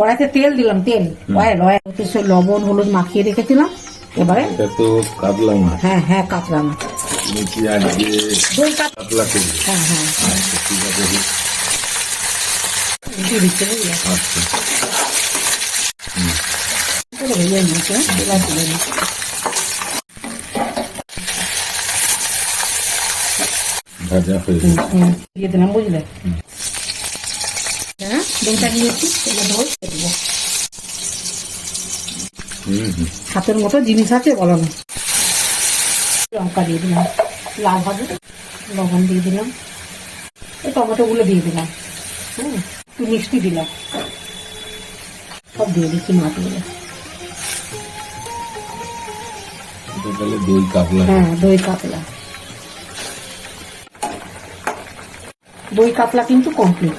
কড়াইতে তেল দিলাম, তেল লবণ হলুদ মাখিয়ে রেখেছিলাম। এবারে এটা তো কাতলা মাছ। হ্যাঁ হ্যাঁ, কাতলা মাছ। তুমি কি আজকে দই কাতলা করবে? হ্যাঁ হ্যাঁ, আচ্ছা, ঠিক আছে। দিয়ে দিচ্ছে, বুঝলে? আচ্ছা, ভেজে নিচ্ছে, এবার তুলে নিচ্ছে। ভাজা হয়ে গেছে। দিয়ে দিলাম, বুঝলে? হ্যাঁ, দইটা দিয়েছি, এবার দই দেবো। হাতের মতো জিনিস আছে, বলো না। লঙ্কা দিয়ে দিলাম, লাল ভাজা, লবণ দিয়ে দিলাম, টমেটো গুলো দিয়ে দিলাম, একটু মিষ্টি দিলাম, সব দিয়ে দিচ্ছি মাছগুলো। তাহলে দই কাতলা। হ্যাঁ, দই কাতলা। দই কাতলা কিন্তু কমপ্লিট।